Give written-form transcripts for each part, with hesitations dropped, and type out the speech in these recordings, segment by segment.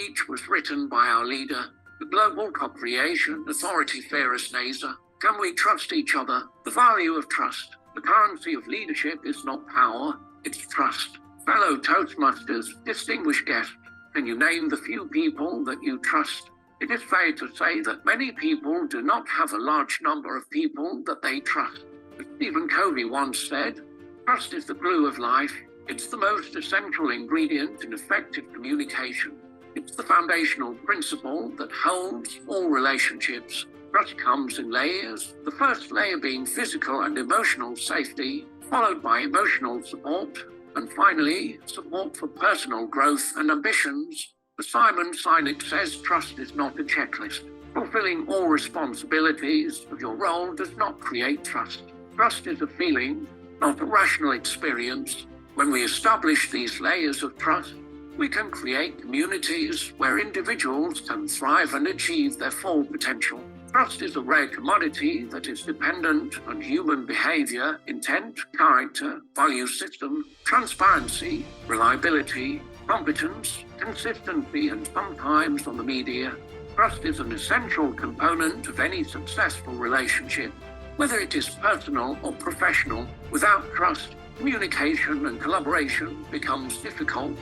each was written by our leader, the global Cocreation authority Feras Naser. Can we trust each other? The value of trust. The currency of leadership is not power, it's trust. Fellow Toastmasters, distinguished guests, can you name the few people that you trust? It is fair to say that many people do not have a large number of people that they trust. As Stephen Covey once said, trust is the glue of life. It's the most essential ingredient in effective communication. It's the foundational principle that holds all relationships. Trust comes in layers, the first layer being physical and emotional safety, followed by emotional support, and finally, support for personal growth and ambitions. As Simon Sinek says, trust is not a checklist. Fulfilling all responsibilities of your role does not create trust. Trust is a feeling, not a rational experience. When we establish these layers of trust, we can create communities where individuals can thrive and achieve their full potential. Trust is a rare commodity that is dependent on human behavior, intent, character, value system, transparency, reliability, competence, consistency, and sometimes on the media. Trust is an essential component of any successful relationship, whether it is personal or professional. Without trust, communication and collaboration becomes difficult,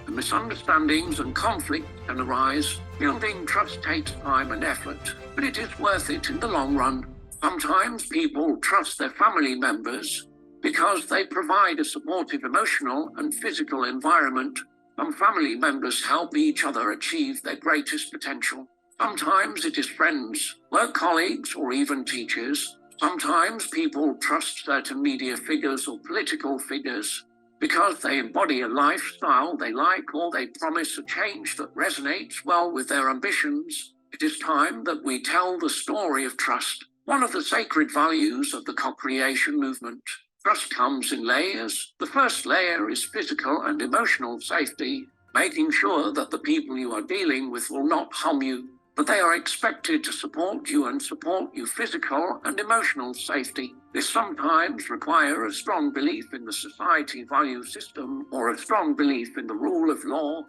and misunderstandings and conflict can arise. Building trust takes time and effort, but it is worth it in the long run. Sometimes people trust their family members because they provide a supportive emotional and physical environment. Some family members help each other achieve their greatest potential. Sometimes it is friends, work colleagues, or even teachers. Sometimes people trust certain media figures or political figures because they embody a lifestyle they like or they promise a change that resonates well with their ambitions. It is time that we tell the story of trust, one of the sacred values of the co-creation movement. Trust comes in layers. The first layer is physical and emotional safety, making sure that the people you are dealing with will not harm you, but they are expected to support you and support you physical and emotional safety. This sometimes requires a strong belief in the society value system or a strong belief in the rule of law,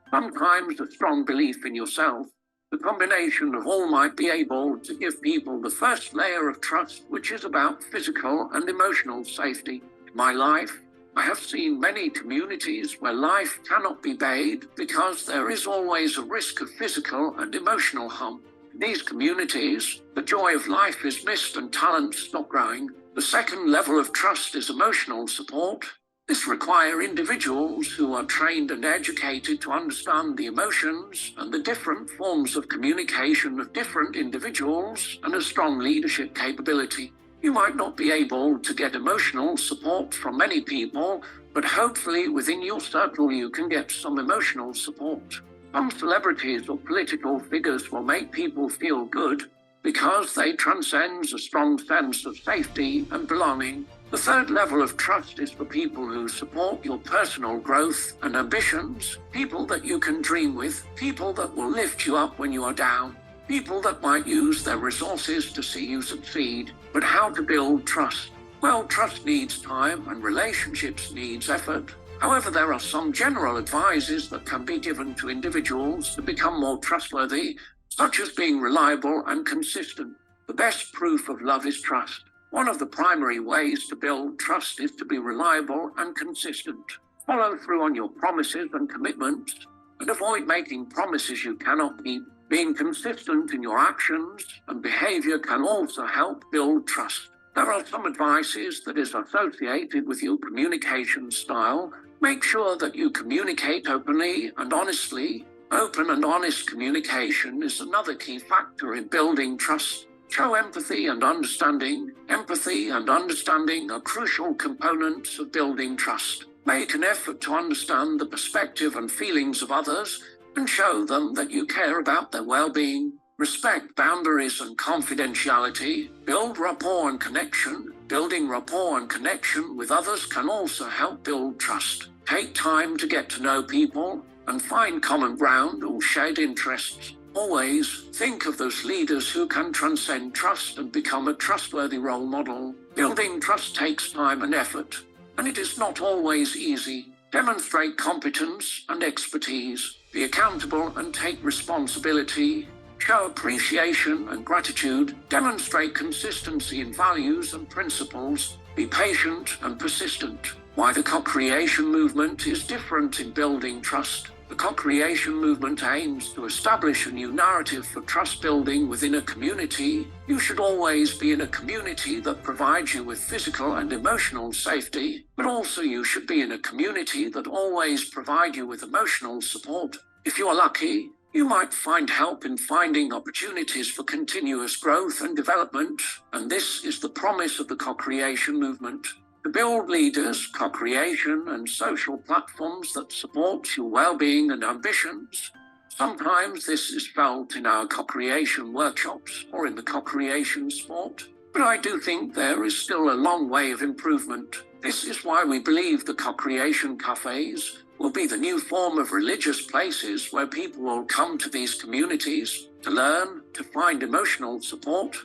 sometimes a strong belief in yourself. The combination of all might be able to give people the first layer of trust, which is about physical and emotional safety. In my life, I have seen many communities where life cannot be made because there is always a risk of physical and emotional harm. In these communities, the joy of life is missed and talents stop growing. The second level of trust is emotional support. This requires individuals who are trained and educated to understand the emotions and the different forms of communication of different individuals and a strong leadership capability. You might not be able to get emotional support from many people, but hopefully within your circle you can get some emotional support. Some celebrities or political figures will make people feel good because they transcend a strong sense of safety and belonging. The third level of trust is for people who support your personal growth and ambitions, people that you can dream with, people that will lift you up when you are down, people that might use their resources to see you succeed. But how to build trust? Well, trust needs time and relationships needs effort. However, there are some general advices that can be given to individuals to become more trustworthy, such as being reliable and consistent. The best proof of love is trust. One of the primary ways to build trust is to be reliable and consistent. Follow through on your promises and commitments, and avoid making promises you cannot keep. Being consistent in your actions and behavior can also help build trust. There are some advices that is associated with your communication style. Make sure that you communicate openly and honestly. Open and honest communication is another key factor in building trust. Show empathy and understanding. Empathy and understanding are crucial components of building trust. Make an effort to understand the perspective and feelings of others and show them that you care about their well-being. Respect boundaries and confidentiality. Build rapport and connection. Building rapport and connection with others can also help build trust. Take time to get to know people and find common ground or shared interests. Always think of those leaders who can transcend trust and become a trustworthy role model. Building trust takes time and effort, and it is not always easy. Demonstrate competence and expertise. Be accountable and take responsibility. Show appreciation and gratitude. Demonstrate consistency in values and principles. Be patient and persistent. Why the co-creation movement is different in building trust. The co-creation movement aims to establish a new narrative for trust building within a community. You should always be in a community that provides you with physical and emotional safety, but also you should be in a community that always provides you with emotional support. If you are lucky, you might find help in finding opportunities for continuous growth and development, and this is the promise of the co-creation movement. To build leaders, co-creation, and social platforms that support your well-being and ambitions. Sometimes this is felt in our co-creation workshops or in the co-creation sport, but I do think there is still a long way of improvement. This is why we believe the co-creation cafes will be the new form of religious places where people will come to these communities to learn, to find emotional support,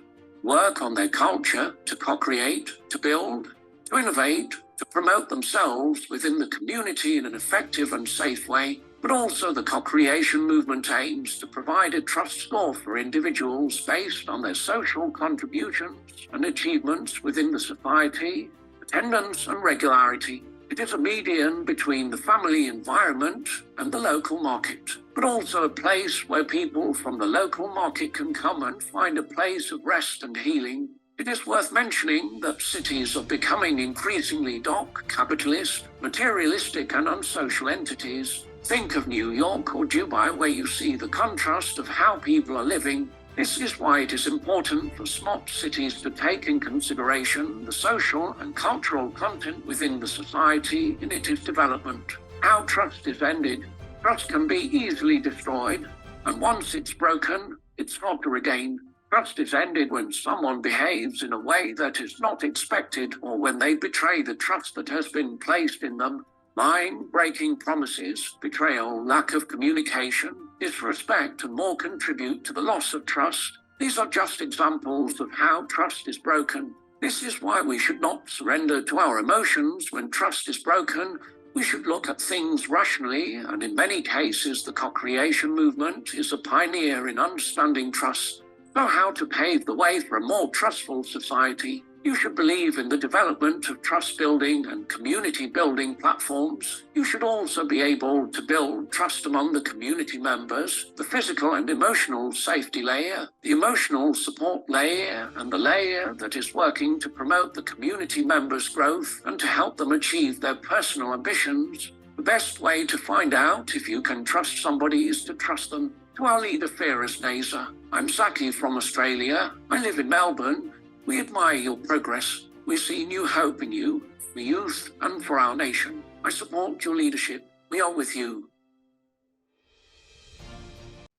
work on their culture, to co-create, to build, to innovate, to promote themselves within the community in an effective and safe way, but also the co-creation movement aims to provide a trust score for individuals based on their social contributions and achievements within the society, attendance and regularity. It is a median between the family environment and the local market, but also a place where people from the local market can come and find a place of rest and healing. It is worth mentioning that cities are becoming increasingly capitalist, materialistic and unsocial entities. Think of New York or Dubai, where you see the contrast of how people are living. This is why it is important for smart cities to take in consideration the social and cultural content within the society in its development. How trust is ended. Trust can be easily destroyed, and once it's broken, it's hard to regain. Trust is ended when someone behaves in a way that is not expected or when they betray the trust that has been placed in them. Lying, breaking promises, betrayal, lack of communication, disrespect, and more contribute to the loss of trust. These are just examples of how trust is broken. This is why we should not surrender to our emotions when trust is broken. We should look at things rationally, and in many cases, the co-creation movement is a pioneer in understanding trust. Know how to pave the way for a more trustful society. You should believe in the development of trust-building and community-building platforms. You should also be able to build trust among the community members, the physical and emotional safety layer, the emotional support layer, and the layer that is working to promote the community members' growth and to help them achieve their personal ambitions. The best way to find out if you can trust somebody is to trust them. To our leader, Feras Naser, I'm Zaki from Australia. I live in Melbourne. We admire your progress. We see new hope in you, for youth and for our nation. I support your leadership. We are with you.